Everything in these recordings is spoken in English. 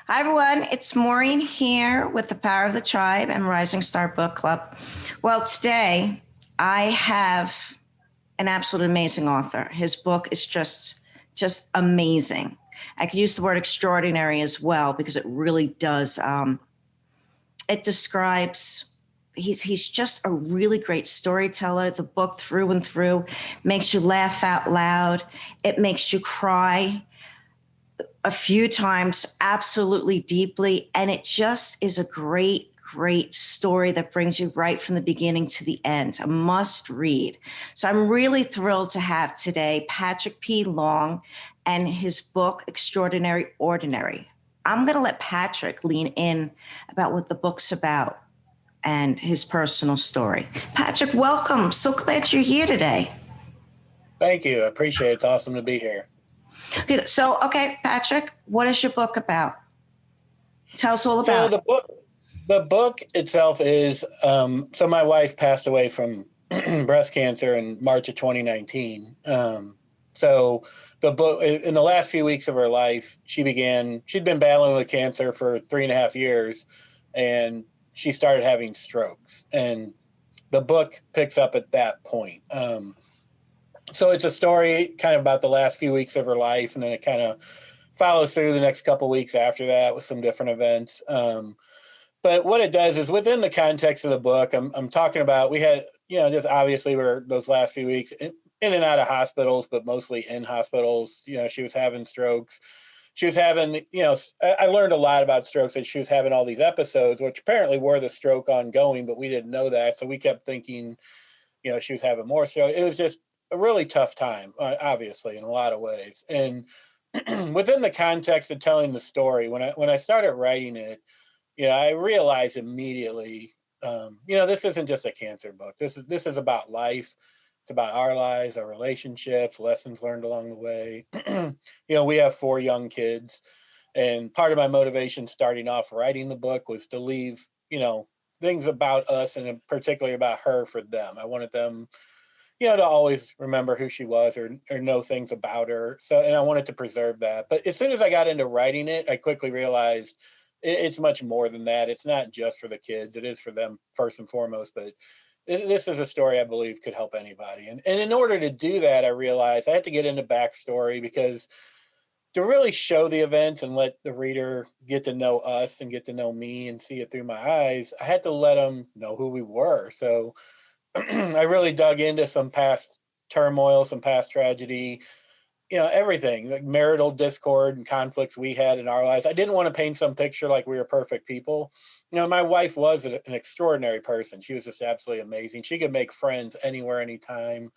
Hi, everyone. It's Maureen here with the Power of the Tribe and Rising Star Book Club. Well, today I have an absolute amazing author. His book is just amazing. I could use the word extraordinary as well because it really does. It describes. He's just a really great storyteller. The book through and through makes you laugh out loud. It makes you cry a few times, absolutely deeply. And it just is a great story that brings you right from the beginning to the end. A must read. So I'm really thrilled to have today Patrick P. Long and his book, Extraordinary Ordinary. I'm going to let Patrick lean in about what the book's about and his personal story. Patrick, welcome. So glad you're here today. Thank you. I appreciate it. It's awesome to be here. Okay, Patrick, what is your book about? Tell us all So about it. the book itself is so my wife passed away from breast cancer in March of 2019. So the book in the last few weeks of her life, she'd been battling with cancer for 3.5 years, and she started having strokes. And the book picks up at that point. So it's a story kind of about the last few weeks of her life, and then it kind of follows through the next couple weeks after that with some different events. But what it does is within the context of the book, I'm talking about we had, just obviously we're those last few weeks in and out of hospitals, but mostly in hospitals. She was having strokes. She was having, I learned a lot about strokes, and she was having all these episodes, which apparently were the stroke ongoing, but we didn't know that. So we kept thinking, she was having more stroke. It was just a really tough time, obviously, in a lot of ways. And within the context of telling the story, when I started writing it, I realized immediately, this isn't just a cancer book. This is about life. It's about our lives, our relationships, lessons learned along the way. We have 4 young kids, and part of my motivation starting off writing the book was to leave, things about us and particularly about her for them. I wanted them, to always remember who she was or know things about her. So, and I wanted to preserve that. But as soon as I got into writing it, I quickly realized it's much more than that. It's not just for the kids. It is for them first and foremost, but this is a story I believe could help anybody. And in order to do that, I realized I had to get into backstory because to really show the events and let the reader get to know us and get to know me and see it through my eyes, I had to let them know who we were. So I really dug into some past turmoil, some past tragedy, everything like marital discord and conflicts we had in our lives. I didn't want to paint some picture like we were perfect people. My wife was an extraordinary person. She was just absolutely amazing. She could make friends anywhere, anytime.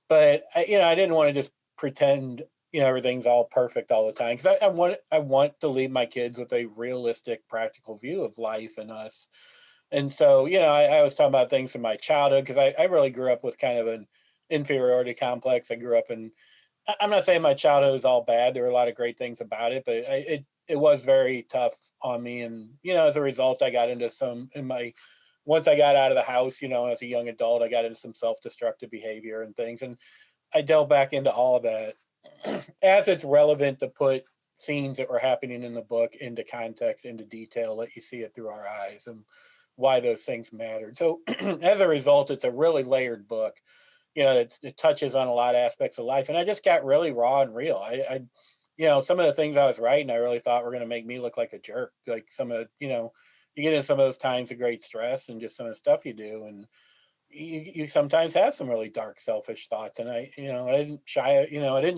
But I didn't want to just pretend, everything's all perfect all the time. Because I want to leave my kids with a realistic, practical view of life and us. And so, I was talking about things from my childhood because I really grew up with kind of an inferiority complex. I grew up in I'm not saying my childhood was all bad. There were a lot of great things about it, but it was very tough on me. And as a result, I got into once I got out of the house, as a young adult, I got into some self-destructive behavior and things, and I delved back into all of that as it's relevant to put scenes that were happening in the book into context, into detail, let you see it through our eyes and why those things mattered. So as a result, it's a really layered book. It touches on a lot of aspects of life, and I just got really raw and real. Some of the things I was writing, I really thought were going to make me look like a jerk. Like some of, you get in some of those times of great stress and just some of the stuff you do, and you sometimes have some really dark, selfish thoughts. And I didn't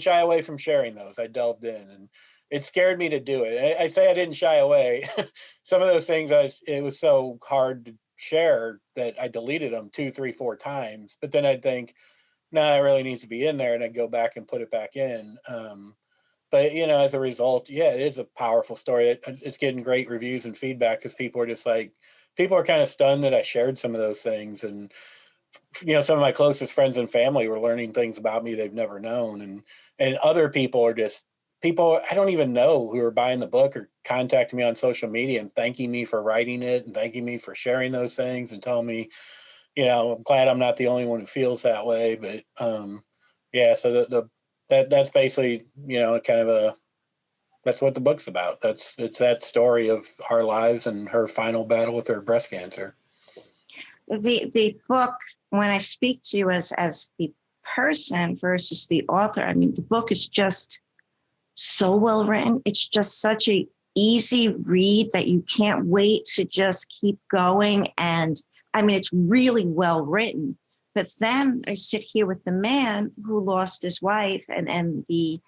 shy away from sharing those. I delved in, and it scared me to do it. I say I didn't shy away. Some of those things, it was so hard to share that I deleted them 2, 3, 4 times. But then I'd think, no, it really needs to be in there, and I'd go back and put it back in. But as a result, yeah, it is a powerful story. It's getting great reviews and feedback because people are kind of stunned that I shared some of those things, and some of my closest friends and family were learning things about me they've never known, and other people are just people I don't even know who are buying the book or contacting me on social media and thanking me for writing it and thanking me for sharing those things and telling me, I'm glad I'm not the only one who feels that way. But yeah, so that's basically, kind of that's what the book's about. It's that story of our lives and her final battle with her breast cancer. The book, when I speak to you as the person versus the author, I mean, the book is just so well written. It's just such a easy read that you can't wait to just keep going. And I mean, it's really well written. But then I sit here with the man who lost his wife and the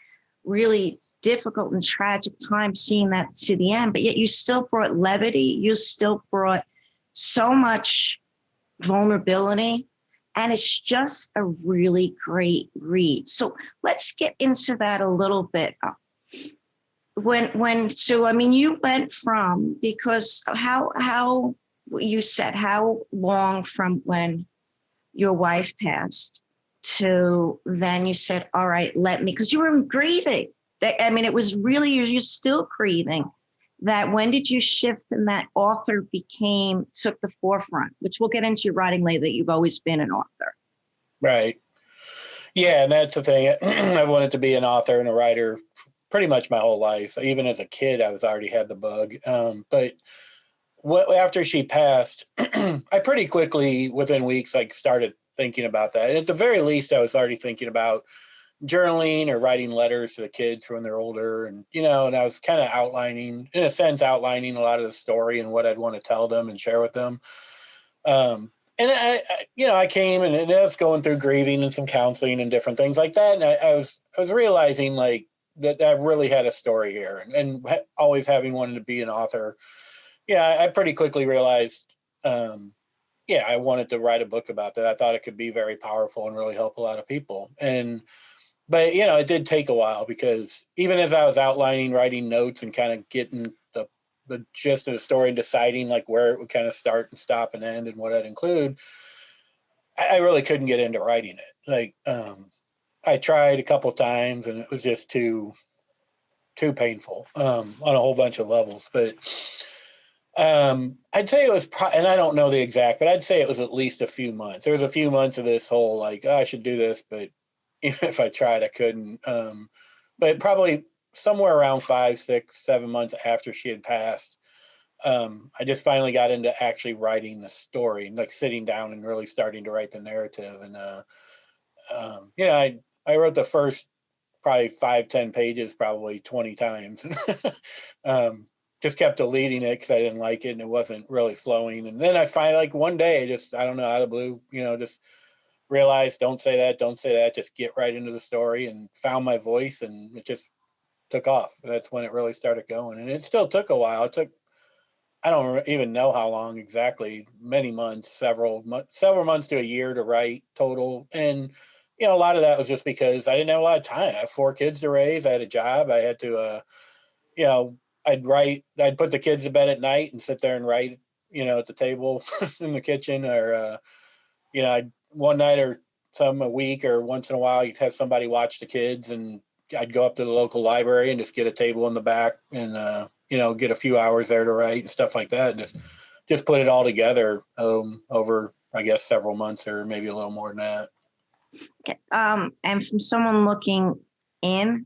really difficult and tragic time seeing that to the end. But yet you still brought levity. You still brought so much vulnerability. And it's just a really great read. So let's get into that a little bit. So I mean, you went from, because how you said, how long from when your wife passed to then you said, all right, because you were grieving. I mean, it was really, you're still grieving. That when did you shift and that author took the forefront, which we'll get into your writing later, that you've always been an author. Right. Yeah. And that's the thing. I've wanted to be an author and a writer pretty much my whole life. Even as a kid, I was already had the bug. But after she passed, I pretty quickly, within weeks, like started thinking about that. And at the very least, I was already thinking about journaling or writing letters to the kids when they're older. And, and I was kind of outlining a lot of the story and what I'd want to tell them and share with them. And I came and I was going through grieving and some counseling and different things like that. And I was realizing like that I really had a story here, and always having wanted to be an author. Yeah, I pretty quickly realized, I wanted to write a book about that. I thought it could be very powerful and really help a lot of people. But it did take a while, because even as I was outlining, writing notes and kind of getting the gist of the story and deciding like where it would kind of start and stop and end and what I'd include, I really couldn't get into writing it. Like, I tried a couple times and it was just too painful, on a whole bunch of levels. But I'd say it was, and I don't know the exact, but I'd say it was at least a few months. There was a few months of this whole like, I should do this, but even if I tried, I couldn't. But probably somewhere around 5, 6, 7 months after she had passed, I just finally got into actually writing the story, like sitting down and really starting to write the narrative. And I wrote the first probably 5-10 pages probably 20 times. Just kept deleting it because I didn't like it and it wasn't really flowing. And then I finally, like one day, just, I don't know, out of the blue, just realized, don't say that, just get right into the story, and found my voice, and it just took off. That's when it really started going. And it still took a while. It took, I don't even know how long exactly, many months, several months to a year to write total. And, a lot of that was just because I didn't have a lot of time. I have 4 kids to raise. I had a job. I had to, I'd put the kids to bed at night and sit there and write, at the table in the kitchen, or, I'd one night or a week or once in a while, you'd have somebody watch the kids, and I'd go up to the local library and just get a table in the back and, get a few hours there to write and stuff like that. And just put it all together, over, I guess, several months or maybe a little more than that. Okay. And from someone looking in,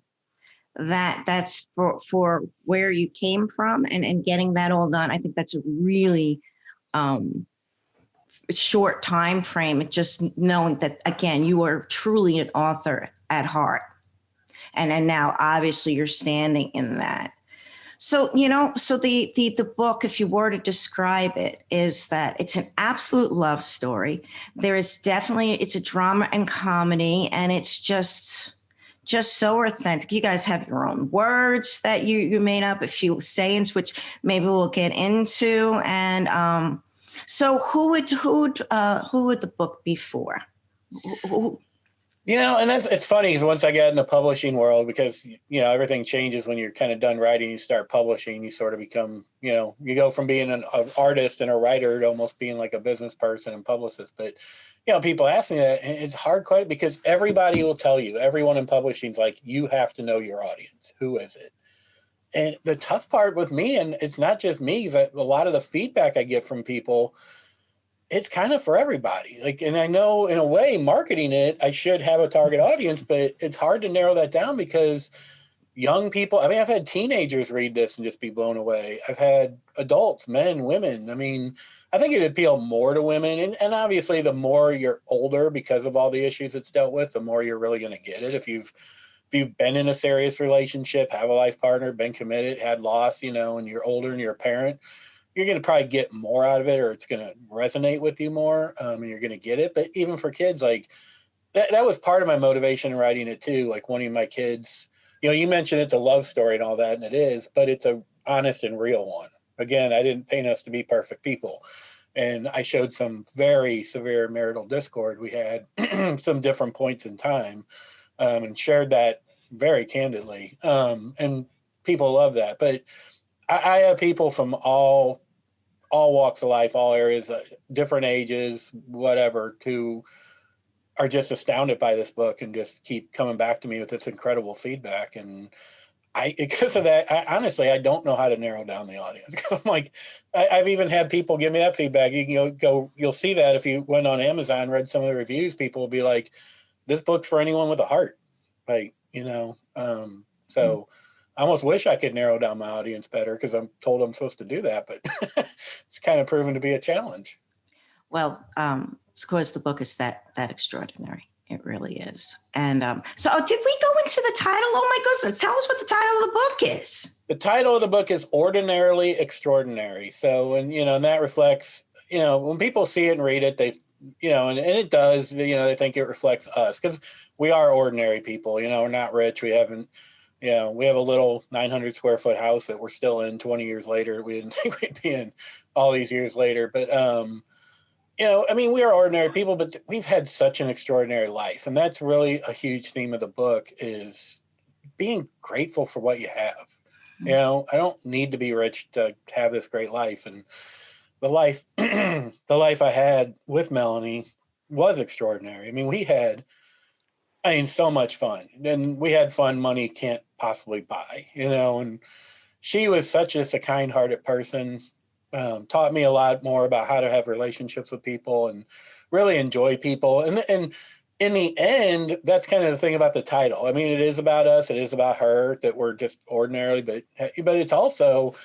that's for where you came from and getting that all done. I think that's a really short time frame. Just knowing that, again, you are truly an author at heart, and now obviously you're standing in that. So the book, if you were to describe it, is that it's an absolute love story. It's a drama and comedy, and it's just so authentic. You guys have your own words that you made up, a few sayings, which maybe we'll get into. And so who would the book be for? Who? And it's funny, because once I got in the publishing world, because, everything changes when you're kind of done writing, you start publishing, you sort of become, you go from being an artist and a writer to almost being like a business person and publicist. But, people ask me that, and it's hard quite, because everybody will tell you, everyone in publishing is like, you have to know your audience. Who is it? And the tough part with me, and it's not just me, is that a lot of the feedback I get from people, it's kind of for everybody. Like, and I know in a way, marketing it, I should have a target audience, but it's hard to narrow that down, because young people. I mean, I've had teenagers read this and just be blown away. I've had adults, men, women. I mean, I think it appeal more to women. And obviously, the more you're older, because of all the issues it's dealt with, the more you're really going to get it. If you've been in a serious relationship, have a life partner, been committed, had loss, and you're older and you're a parent, you're going to probably get more out of it, or it's going to resonate with you more, and you're going to get it. But even for kids, like that was part of my motivation in writing it too. Like wanting my kids, you mentioned it's a love story and all that, and it is, but it's a honest and real one. Again, I didn't paint us to be perfect people. And I showed some very severe marital discord. We had some different points in time, and shared that very candidly. And people love that. But I have people from all walks of life, all areas, different ages, whatever, who are just astounded by this book and just keep coming back to me with this incredible feedback. And because of that, honestly, I don't know how to narrow down the audience. I'm like, I've even had people give me that feedback. You can you'll see that if you went on Amazon, read some of the reviews, people will be like, this book's for anyone with a heart. Like, so I almost wish I could narrow down my audience better, because I'm told I'm supposed to do that, but it's kind of proven to be a challenge. Well, of course, the book is that extraordinary. It really is. And so, did we go into the title? Oh my goodness! Tell us what the title of the book is. The title of the book is Ordinarily Extrodinary. So, and that reflects, when people see it and read it, they, and it does, they think it reflects us, because we are ordinary people. We're not rich. We haven't. We have a little 900 square foot house that we're still in 20 years later. We didn't think we'd be in all these years later. But, I mean, we are ordinary people, but we've had such an extraordinary life. And that's really a huge theme of the book, is being grateful for what you have. I don't need to be rich to have this great life. And the life, the life I had with Melanie was extraordinary. I mean, so much fun, and we had fun money can't possibly buy, and she was such just a kind-hearted person, taught me a lot more about how to have relationships with people and really enjoy people. And in the end, that's kind of the thing about the title. I mean, it is about us. It is about her, that we're just ordinarily, but it's also,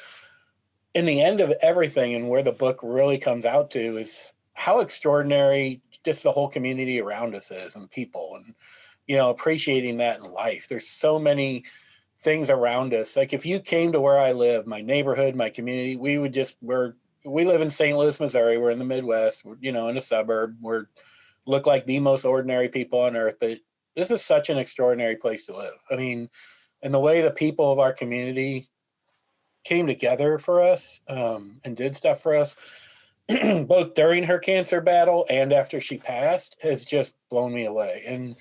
in the end of everything, and where the book really comes out to, is how extraordinary just the whole community around us is, and people, and appreciating that in life. There's so many things around us. Like, if you came to where I live, my neighborhood, my community, we live in St. Louis, Missouri. We're in the Midwest, in a suburb. Look like the most ordinary people on earth, but this is such an extraordinary place to live. I mean, and the way the people of our community came together for us, and did stuff for us, both during her cancer battle and after she passed, has just blown me away. And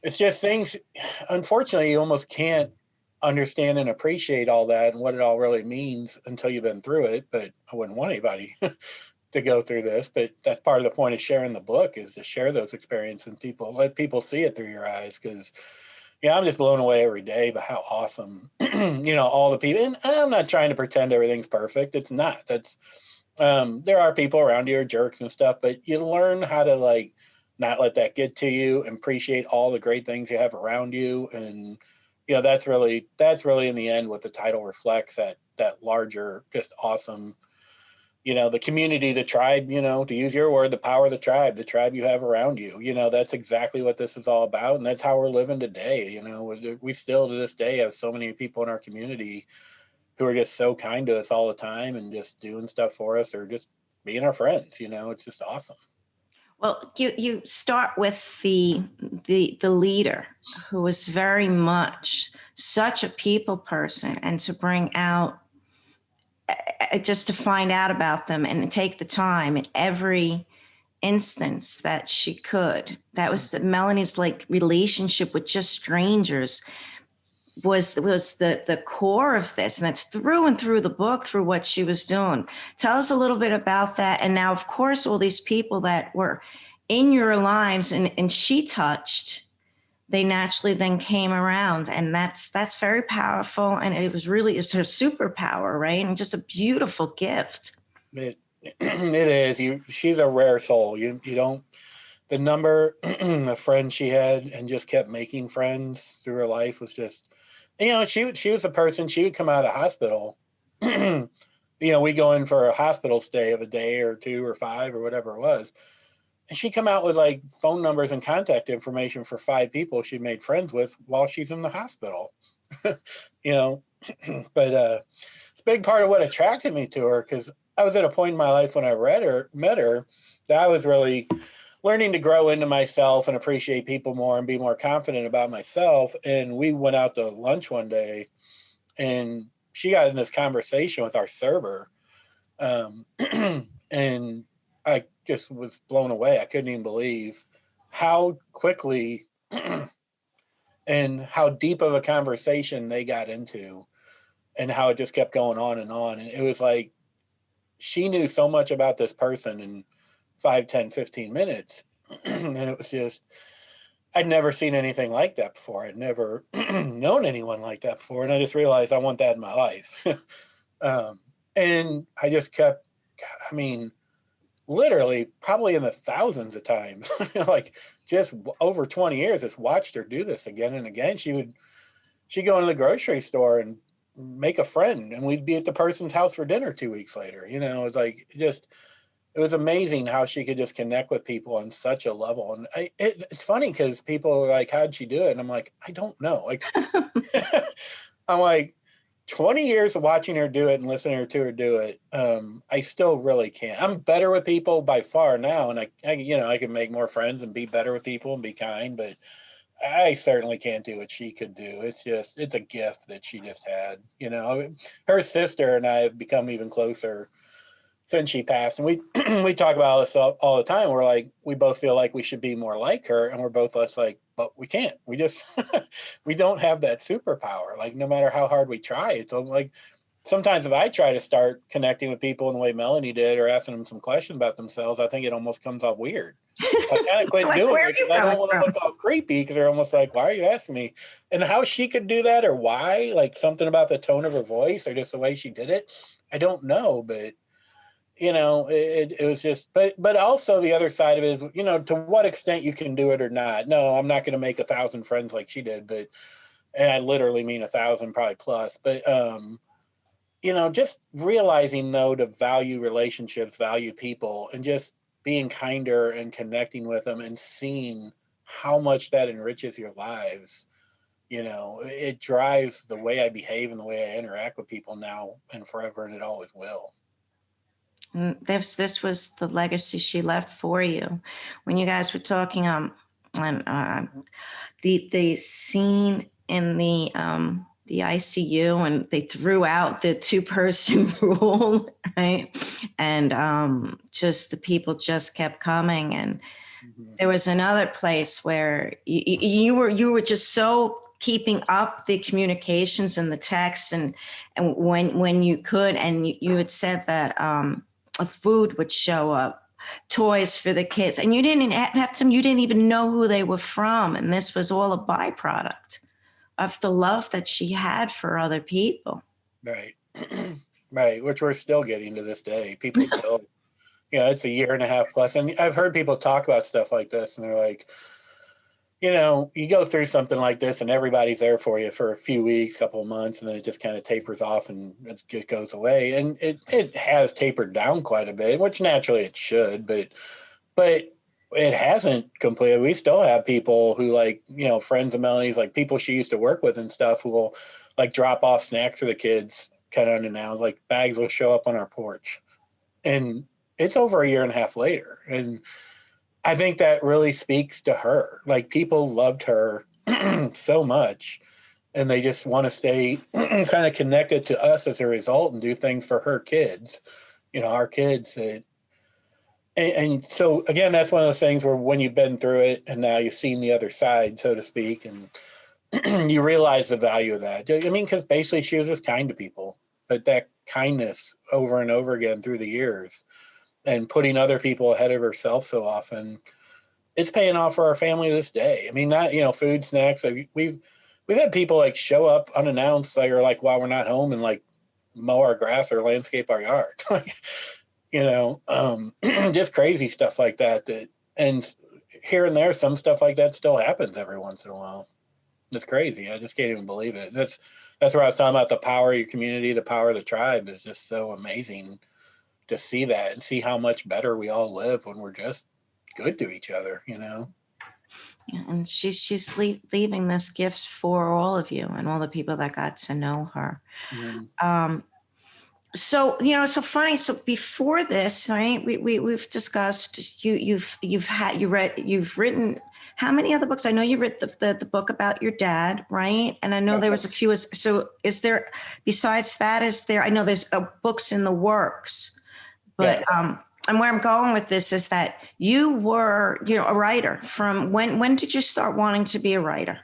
it's just things, unfortunately, you almost can't understand and appreciate all that and what it all really means until you've been through it. But I wouldn't want anybody to go through this. But that's part of the point of sharing the book, is to share those experiences and let people see it through your eyes. Because, I'm just blown away every day by how awesome, all the people. And I'm not trying to pretend everything's perfect. It's not. There are people around you who are jerks and stuff, but you learn how to, not let that get to you, and appreciate all the great things you have around you. And, that's really in the end what the title reflects, that larger, just awesome, the community, the tribe, to use your word, the power of the tribe you have around you. That's exactly what this is all about. And that's how we're living today. We still to this day have so many people in our community who are just so kind to us all the time, and just doing stuff for us, or just being our friends. It's just awesome. Well, you start with the leader, who was very much such a people person, and to bring out, just to find out about them and take the time in every instance that she could. That was Melanie's relationship with just strangers was the core of this, and that's through and through the book, through what she was doing. Tell us a little bit about that. And now, of course, all these people that were in your lives and she touched, they naturally then came around, and that's very powerful. And it's her superpower, right? And just a beautiful gift. It is. She's a rare soul. You don't, the number of friends she had and just kept making friends through her life was just she was the person, she would come out of the hospital. We go in for a hospital stay of a day or two or five or whatever it was. And she'd come out with like phone numbers and contact information for 5 people she made friends with while she's in the hospital. you know, but it's a big part of what attracted me to her, because I was at a point in my life when I met her, that I was really learning to grow into myself and appreciate people more and be more confident about myself. And we went out to lunch one day, and she got in this conversation with our server. And I just was blown away. I couldn't even believe how quickly and how deep of a conversation they got into, and how it just kept going on and on. And it was like she knew so much about this person in 5, 10, 15 minutes. And it was just, I'd never seen anything like that before. I'd never known anyone like that before. And I just realized I want that in my life. And I just kept, I mean, literally probably in the thousands of times, like just over 20 years, just watched her do this again and again. She'd go into the grocery store and make a friend, and we'd be at the person's house for dinner 2 weeks later. It's like, it was amazing how she could just connect with people on such a level. And it's funny because people are like, how'd she do it? And I'm like, I don't know. Like, I'm like, 20 years of watching her do it and listening to her do it. I still really can't. I'm better with people by far now. And I can make more friends and be better with people and be kind, but I certainly can't do what she could do. It's a gift that she just had. Her sister and I have become even closer since she passed. And we we talk about this all the time. We're like, we both feel like we should be more like her, and we're both less like, but we can't. We just we don't have that superpower. Like, no matter how hard we try, it's like sometimes if I try to start connecting with people in the way Melanie did, or asking them some questions about themselves, I think it almost comes off weird. I kind of quit Like, doing where are it you because I don't coming want to from? look all creepy, because they're almost like, why are you asking me? And how she could do that, or why, like something about the tone of her voice or just the way she did it, I don't know. But it was just, but also the other side of it is, to what extent you can do it or not. No, I'm not going to make 1,000 friends like she did, and I literally mean 1,000, probably plus. But just realizing though to value relationships, value people, and just being kinder and connecting with them, and seeing how much that enriches your lives. It drives the way I behave and the way I interact with people now and forever, and it always will. This was the legacy she left for you. When you guys were talking, and the scene in the ICU, and they threw out the 2-person rule, right? And just the people just kept coming. And Mhm. there was another place where you were just so keeping up the communications and the texts, and when you could, and you had said that a food would show up, toys for the kids, and you didn't have some, you didn't even know who they were from, and this was all a byproduct of the love that she had for other people. Right. Right. Which we're still getting to this day. People still, it's a year and a half plus. And I've heard people talk about stuff like this, and they're like, you go through something like this and everybody's there for you for a few weeks, couple of months, and then it just kind of tapers off and it goes away. And it has tapered down quite a bit, which naturally it should, but it hasn't completely. We still have people who, like, friends of Melanie's, like people she used to work with and stuff, who will like drop off snacks for the kids kind of unannounced. Like, bags will show up on our porch, and it's over a year and a half later. And I think that really speaks to her. Like, people loved her so much, and they just want to stay kind of connected to us as a result, and do things for her kids, our kids. And so again, that's one of those things where when you've been through it and now you've seen the other side, so to speak, and you realize the value of that. I mean, because basically she was just kind to people, but that kindness over and over again through the years, and putting other people ahead of herself so often, it's paying off for our family to this day. I mean, not, food, snacks. Like, we've had people like show up unannounced, like, or like while we're not home, and like mow our grass or landscape our yard. Like, just crazy stuff like that. And here and there, some stuff like that still happens every once in a while. It's crazy. I just can't even believe it. That's where I was talking about the power of your community, the power of the tribe is just so amazing to see that and see how much better we all live when we're just good to each other, you know? And leaving this gift for all of you and all the people that got to know her. Mhm. So it's so funny. So before this, right, we've discussed you've written how many other books? I know you read the book about your dad, right? And I know there was a few. So is there, besides that, is there? I know there's books in the works, but Yeah. and where I'm going with this is that you were a writer. From when did you start wanting to be a writer?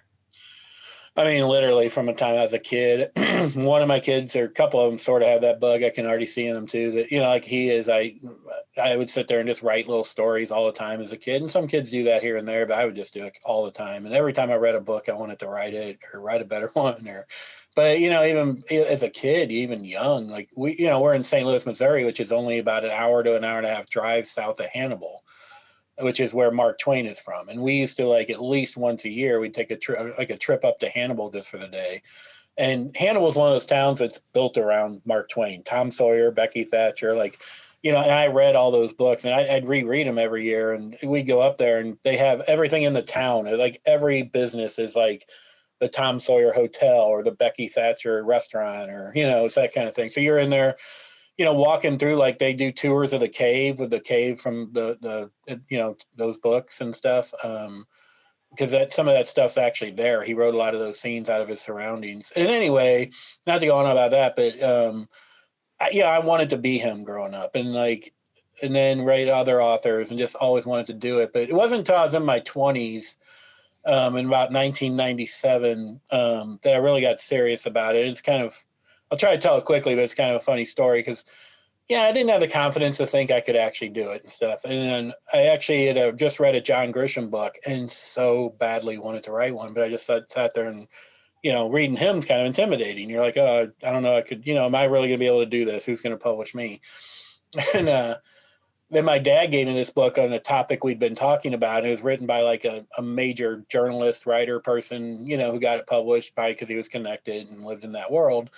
I mean, literally from the time I was a kid. One of my kids, or a couple of them, sort of have that bug. I can already see in them too. That like he is. I would sit there and just write little stories all the time as a kid, and some kids do that here and there, but I would just do it all the time. And every time I read a book, I wanted to write it or write a better one. But even as a kid, even young, like we're in St. Louis, Missouri, which is only about an hour to an hour and a half drive south of Hannibal, which is where Mark Twain is from. And we used to, like, at least once a year, we'd take a trip up to Hannibal just for the day. And Hannibal is one of those towns that's built around Mark Twain, Tom Sawyer, Becky Thatcher, and I read all those books, and I'd reread them every year. And we'd go up there, and they have everything in the town. Like every business is like the Tom Sawyer Hotel or the Becky Thatcher restaurant, or it's that kind of thing. So you're in there, walking through, like they do tours of the cave with the cave from the those books and stuff. Because some of that stuff's actually there. He wrote a lot of those scenes out of his surroundings. And anyway, not to go on about that, but I wanted to be him growing up, and then write other authors, and just always wanted to do it. But it wasn't until I was in my 20s, in about 1997, that I really got serious about it. It's kind of, I'll try to tell it quickly, but it's kind of a funny story because, I didn't have the confidence to think I could actually do it and stuff. And then I actually had just read a John Grisham book and so badly wanted to write one, but I just sat there and, reading him's kind of intimidating. You're like, oh, I don't know, I could, am I really going to be able to do this? Who's going to publish me? And then my dad gave me this book on a topic we'd been talking about. And it was written by like a major journalist, writer person, who got it published probably because he was connected and lived in that world.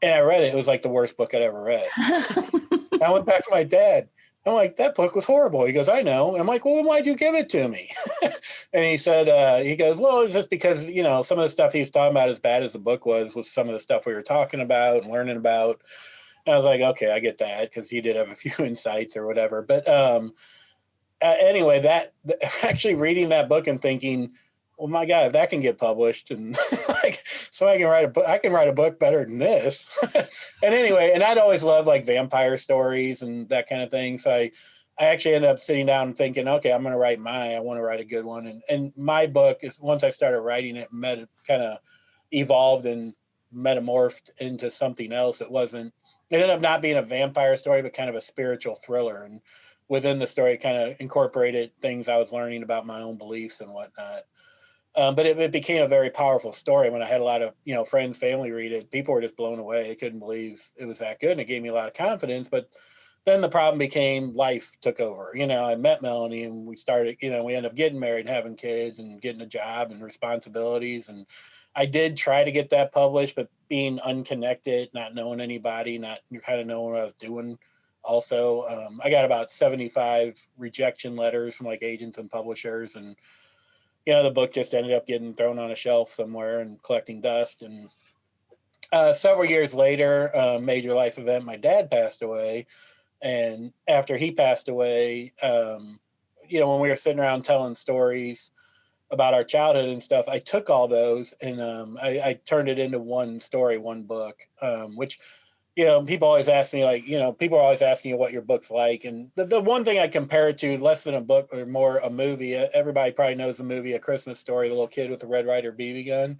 And I read it. It was like the worst book I'd ever read. I went back to my dad. I'm like, that book was horrible. He goes, I know. And I'm like, well, then why'd you give it to me? And he said, he goes, well, it's just because, some of the stuff he's talking about, as bad as the book was some of the stuff we were talking about and learning about. And I was like, okay, I get that, because he did have a few insights or whatever. But anyway, actually reading that book and thinking, well, my God, if that can get published, and like, so I can write a book better than this. And anyway, and I'd always loved like vampire stories and that kind of thing. So I actually ended up sitting down and thinking, okay, I'm going to write I want to write a good one. And my book is, once I started writing it, kind of evolved and metamorphed into something else. It ended up not being a vampire story, but kind of a spiritual thriller. And within the story, kind of incorporated things I was learning about my own beliefs and whatnot. But it became a very powerful story. When I had a lot of, friends, family read it, people were just blown away. They couldn't believe it was that good. And it gave me a lot of confidence. But then the problem became life took over. I met Melanie, and we started, we ended up getting married and having kids and getting a job and responsibilities. And I did try to get that published, but being unconnected, not knowing anybody, not kind of knowing what I was doing. Also, I got about 75 rejection letters from like agents and publishers, and the book just ended up getting thrown on a shelf somewhere and collecting dust. And several years later, major life event, my dad passed away. And after he passed away, when we were sitting around telling stories about our childhood and stuff, I took all those, and I turned it into one story, one book, which, people always ask me, like, people are always asking you what your book's like. And the one thing I compare it to, less than a book or more a movie, everybody probably knows the movie A Christmas Story, the little kid with the Red Ryder BB gun.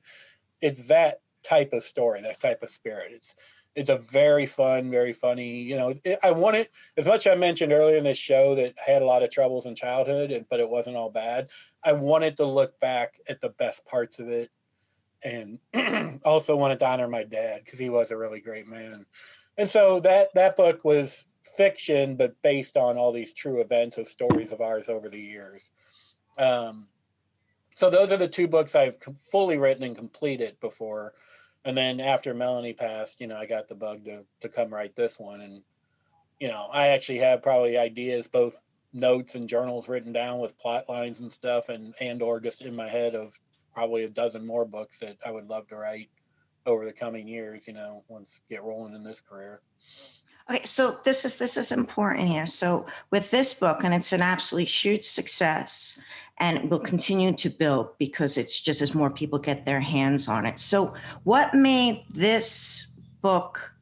It's that type of story, that type of spirit. It's a very fun, very funny, I want it, as much I mentioned earlier in this show that I had a lot of troubles in childhood, but it wasn't all bad. I wanted to look back at the best parts of it, and also wanted to honor my dad because he was a really great man. And so that book was fiction, but based on all these true events of stories of ours over the years. So those are the two books I've fully written and completed before. And then after Melanie passed, I got the bug to come write this one. And, I actually have probably ideas, both notes and journals written down with plot lines and stuff and or just in my head of probably a dozen more books that I would love to write over the coming years, once get rolling in this career. Okay, so this is important here. So with this book, and it's an absolutely huge success, and will continue to build because it's just as more people get their hands on it. So what made this book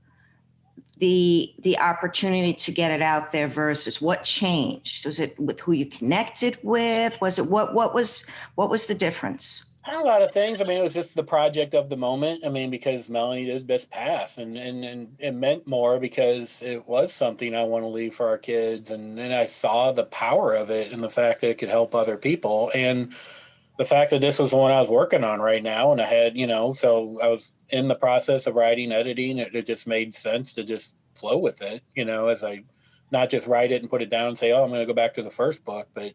the opportunity to get it out there versus what changed? Was it with who you connected with? Was it what was the difference? A lot of things. I mean, it was just the project of the moment. I mean, because Melanie did just pass, and it meant more because it was something I want to leave for our kids, and I saw the power of it and the fact that it could help other people, and the fact that this was the one I was working on right now, and I had, so I was in the process of writing, editing. It just made sense to just flow with it, as I not just write it and put it down and say, oh, I'm going to go back to the first book, but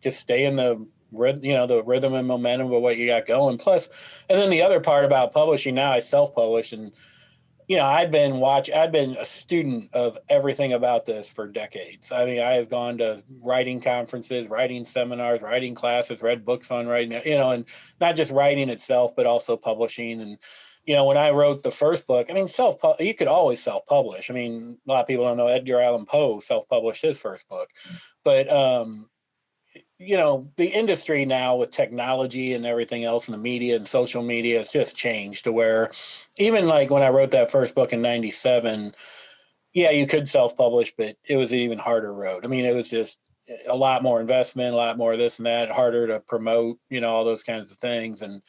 just stay in the the rhythm and momentum of what you got going. Plus, and then the other part about publishing, now I self-publish, and I've been a student of everything about this for decades. I mean, I have gone to writing conferences, writing seminars, writing classes, read books on writing, and not just writing itself, but also publishing. And when I wrote the first book, I mean, you could always self-publish. I mean, a lot of people don't know Edgar Allan Poe self-published his first book, but the industry now with technology and everything else in the media and social media has just changed to where even like when I wrote that first book in 97, yeah, you could self-publish, but it was an even harder road. I mean, it was just a lot more investment, a lot more of this and that, harder to promote, all those kinds of things. And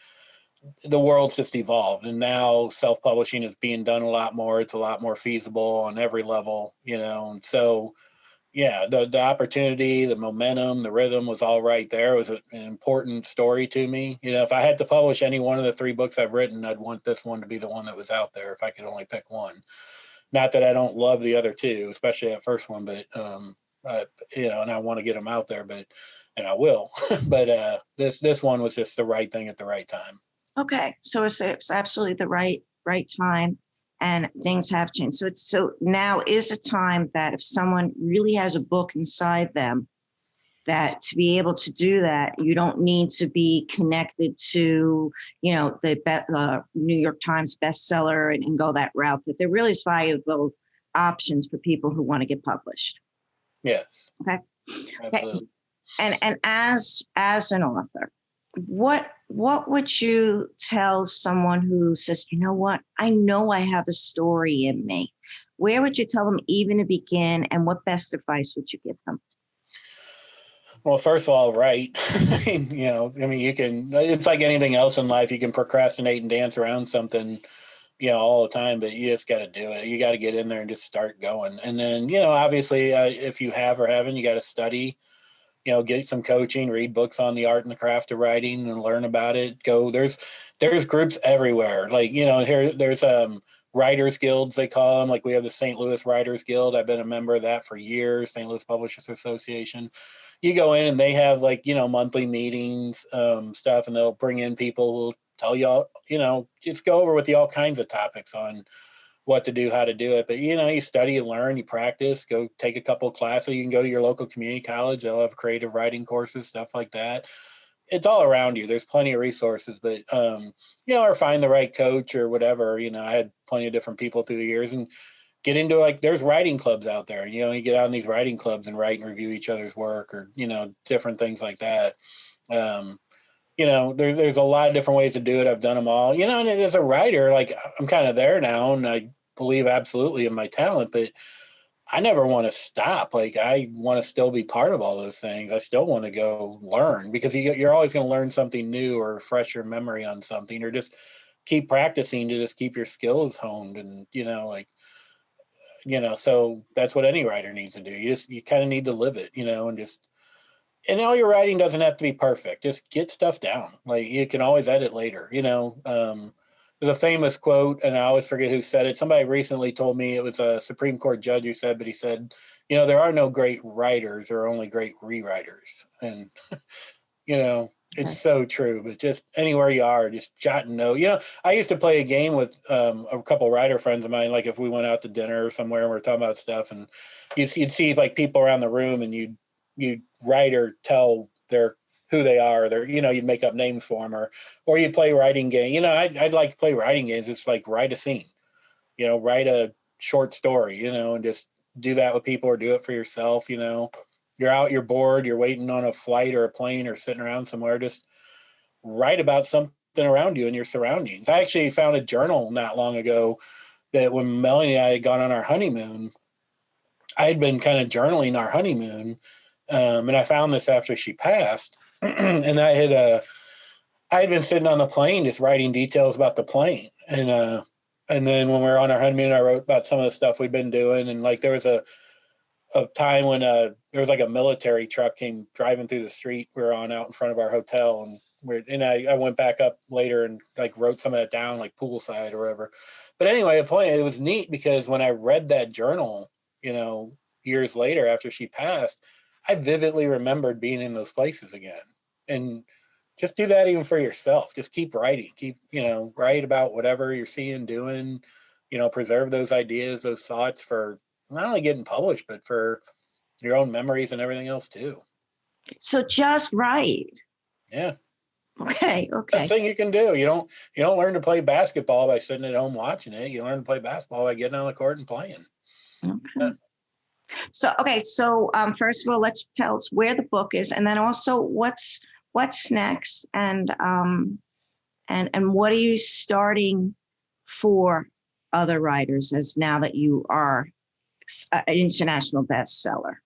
the world's just evolved. And now self-publishing is being done a lot more. It's a lot more feasible on every level, and so yeah, the opportunity, the momentum, the rhythm was all right there. It was an important story to me. If I had to publish any one of the three books I've written, I'd want this one to be the one that was out there if I could only pick one. Not that I don't love the other two, especially that first one, but and I want to get them out there, and I will. But this one was just the right thing at the right time. Okay, so it's absolutely the right time, and things have changed. So now is a time that if someone really has a book inside them, that to be able to do that, you don't need to be connected to the New York Times bestseller and go that route. That there really is valuable options for people who want to get published. Yes. Okay. Absolutely. And as an author, what would you tell someone who says, you know what, I know I have a story in me? Where would you tell them even to begin, and what best advice would you give them? Well, first of all, write. I mean, you can, it's like anything else in life. You can procrastinate and dance around something, all the time, but you just got to do it. You got to get in there and just start going. And then, obviously, if you have or haven't, you got to study, get some coaching, read books on the art and the craft of writing and learn about it. There's groups everywhere. Like, there's writers guilds, they call them. Like we have the St. Louis Writers Guild. I've been a member of that for years. St. Louis Publishers Association. You go in and they have like, monthly meetings, stuff, and they'll bring in people who'll tell you all, just go over with you all kinds of topics on what to do, how to do it. But, you study, you learn, you practice, go take a couple of classes. You can go to your local community college. They'll have creative writing courses, stuff like that. It's all around you. There's plenty of resources, but, or find the right coach or whatever. I had plenty of different people through the years, and get into like, there's writing clubs out there. You get out in these writing clubs and write and review each other's work, or, different things like that. There's a lot of different ways to do it. I've done them all, and as a writer, like I'm kind of there now, and I believe absolutely in my talent, but I never want to stop. Like I want to still be part of all those things. I still want to go learn, because you're always going to learn something new or refresh your memory on something, or just keep practicing to just keep your skills honed. And, so that's what any writer needs to do. You kind of need to live it, and all your writing doesn't have to be perfect. Just get stuff down. Like you can always edit later, There's a famous quote, and I always forget who said it. Somebody recently told me, it was a Supreme Court judge who said, but he said, there are no great writers, there are only great rewriters. And, It's so true. But just anywhere you are, just jot and note. I used to play a game with a couple writer friends of mine. Like if we went out to dinner or somewhere and we are talking about stuff, and you'd see like people around the room, and you'd write or tell their who they are. You'd make up names for them, or you'd play writing game. I'd like to play writing games. It's like write a scene. Write a short story. And just do that with people or do it for yourself. You're out, you're bored, you're waiting on a flight or a plane or sitting around somewhere, just write about something around you and your surroundings. I actually found a journal not long ago that when Melanie and I had gone on our honeymoon, I had been kind of journaling our honeymoon. And I found this after she passed. And I had been sitting on the plane just writing details about the plane. And then when we were on our honeymoon, I wrote about some of the stuff we'd been doing. And like there was a time when there was like a military truck came driving through the street we were on out in front of our hotel, and I went back up later and like wrote some of that down, like poolside or whatever. But anyway, the point, it was neat because when I read that journal, years later after she passed, I vividly remembered being in those places again. And just do that even for yourself. Just keep writing, write about whatever you're seeing, doing, preserve those ideas, those thoughts for not only getting published, but for your own memories and everything else too. So just write. Yeah. Okay. Best thing you can do. You don't learn to play basketball by sitting at home watching it. You learn to play basketball by getting on the court and playing. Okay. Yeah. So first of all, let's tell us where the book is, and then also what's next, and what are you starting for other writers as now that you are an international bestseller?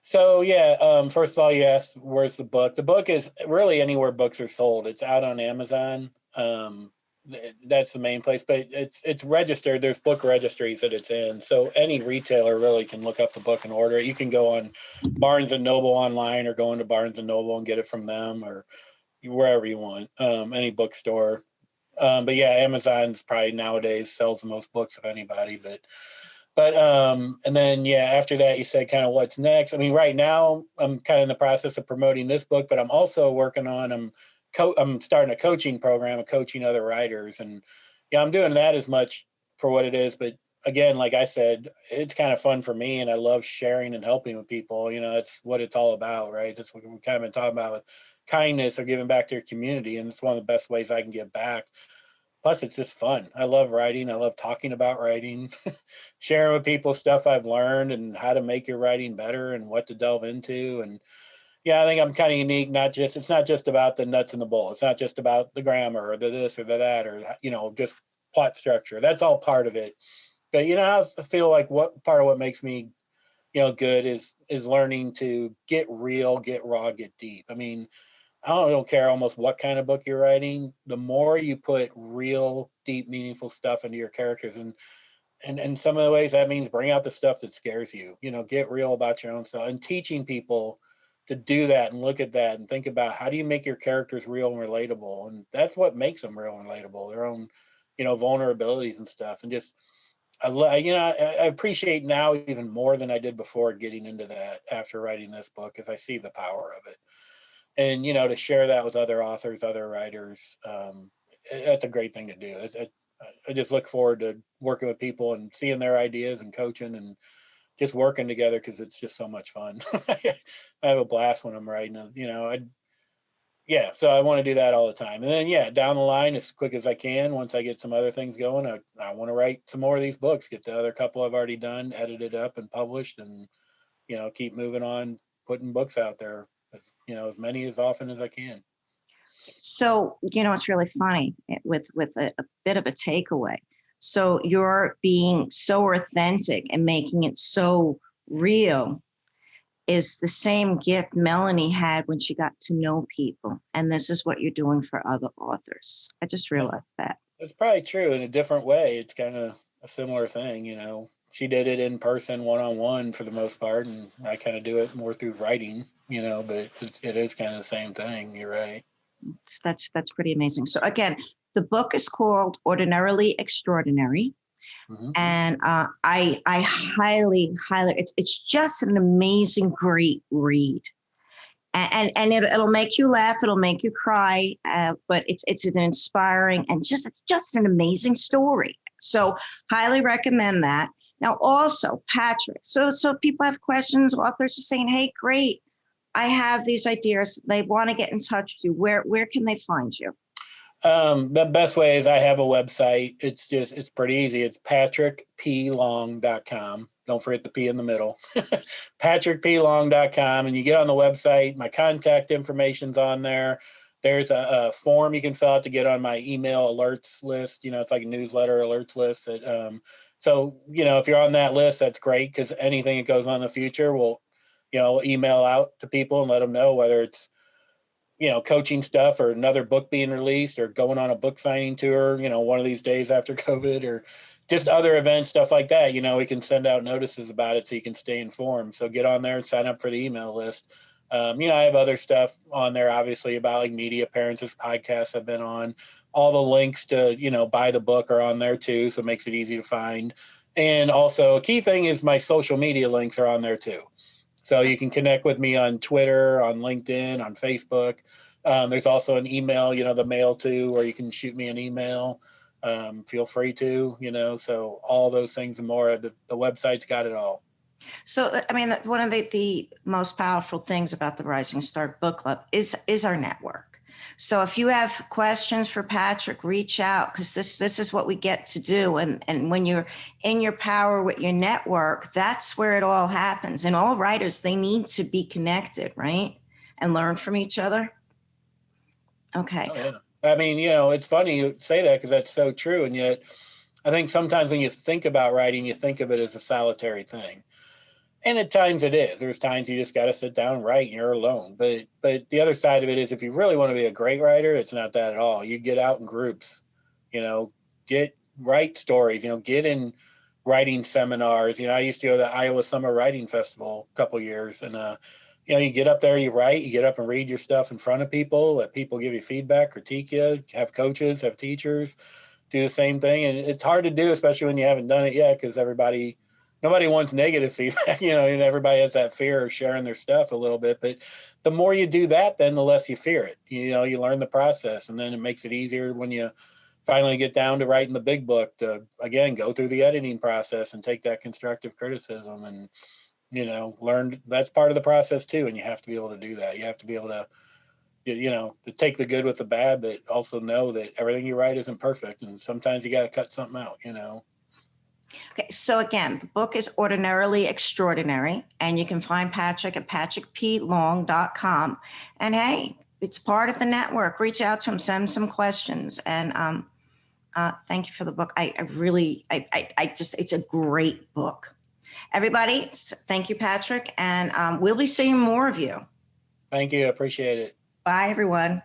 So yeah, first of all, you asked where's the book. The book is really anywhere books are sold. It's out on Amazon. That's the main place, but it's registered. There's book registries that it's in, so any retailer really can look up the book and order it. You can go on Barnes and Noble online, or go into Barnes and Noble and get it from them, or wherever you want, any bookstore. But yeah, Amazon's probably nowadays sells the most books of anybody. But and then yeah, after that, you said kind of what's next. I mean, right now I'm kind of in the process of promoting this book, but I'm also working on I'm starting a coaching program of coaching other writers, and yeah, I'm doing that as much for what it is. But again, like I said, it's kind of fun for me, and I love sharing and helping with people. That's what it's all about, right? That's what we've kind of been talking about with kindness or giving back to your community, and it's one of the best ways I can give back. Plus, it's just fun. I love writing. I love talking about writing, sharing with people stuff I've learned and how to make your writing better and what to delve into. And yeah, I think I'm kind of unique. It's not just about the nuts and the bolts. It's not just about the grammar or the this or the that, or just plot structure. That's all part of it. But I feel like what part of what makes me good is learning to get real, get raw, get deep. I mean, I don't care almost what kind of book you're writing. The more you put real, deep, meaningful stuff into your characters, and some of the ways that means bring out the stuff that scares you. Get real about your own stuff, and teaching people to do that and look at that and think about how do you make your characters real and relatable, and that's what makes them real and relatable. Their own, vulnerabilities and stuff, and just I appreciate now even more than I did before getting into that after writing this book, because I see the power of it. And to share that with other authors, other writers, that's a great thing to do. I just look forward to working with people and seeing their ideas and coaching and just working together, because it's just so much fun. I have a blast when I'm writing. So I want to do that all the time. And then down the line, as quick as I can, once I get some other things going, I want to write some more of these books, get the other couple I've already done edited up and published, and keep moving on, putting books out there, as many as often as I can. So, it's really funny with a bit of a takeaway. So you're being so authentic and making it so real is the same gift Melanie had when she got to know people. And this is what you're doing for other authors. I just realized that. It's probably true in a different way. It's kind of a similar thing, She did it in person, one-on-one for the most part, and I kind of do it more through writing, but it is kind of the same thing. You're right. That's pretty amazing. So again, the book is called Ordinarily Extrodinary. Mm-hmm. And I highly, it's just an amazing, great read. And it'll make you laugh, it'll make you cry, but it's an inspiring and just an amazing story. So highly recommend that. Now also, Patrick, so people have questions, authors are saying, hey, great, I have these ideas, they want to get in touch with you. Where can they find you? The best way is I have a website. It's pretty easy. It's patrickplong.com. Don't forget the P in the middle. patrickplong.com. And you get on the website, my contact information's on there. There's a form you can fill out to get on my email alerts list. It's like a newsletter alerts list. So, if you're on that list, that's great, because anything that goes on in the future will, email out to people and let them know, whether it's, coaching stuff or another book being released or going on a book signing tour, one of these days after COVID, or just other events, stuff like that. We can send out notices about it so you can stay informed. So get on there and sign up for the email list. I have other stuff on there, obviously, about like media appearances, podcasts I've been on. All the links to, buy the book are on there too. So it makes it easy to find. And also a key thing is my social media links are on there too. So you can connect with me on Twitter, on LinkedIn, on Facebook. There's also an email, the mail too, where you can shoot me an email. Feel free to, so all those things and more. The website's got it all. So, I mean, one of the most powerful things about the Rising Start Book Club is our network. So if you have questions for Patrick, reach out, because this is what we get to do. And when you're in your power with your network, that's where it all happens. And all writers, they need to be connected, right? And learn from each other. Okay. Oh, yeah. I mean, it's funny you say that, because that's so true. And yet I think sometimes when you think about writing, you think of it as a solitary thing. And at times it is. There's times you just got to sit down and write and you're alone. But the other side of it is, if you really want to be a great writer, it's not that at all. You get out in groups, write stories, get in writing seminars. I used to go to the Iowa Summer Writing Festival a couple of years, and you get up there, you write, you get up and read your stuff in front of people, let people give you feedback, critique you, have coaches, have teachers do the same thing. And it's hard to do, especially when you haven't done it yet, because nobody wants negative feedback, and everybody has that fear of sharing their stuff a little bit. But the more you do that, then the less you fear it. You learn the process, and then it makes it easier when you finally get down to writing the big book to, again, go through the editing process and take that constructive criticism and, learn. That's part of the process too. And you have to be able to do that. You have to be able to, to take the good with the bad, but also know that everything you write isn't perfect. And sometimes you got to cut something out, Okay, so again, the book is Ordinarily Extraordinary, and you can find Patrick at patrickplong.com. And hey, it's part of the network. Reach out to him, send him some questions. And thank you for the book. I really, it's a great book. Everybody, thank you, Patrick. And we'll be seeing more of you. Thank you. I appreciate it. Bye, everyone.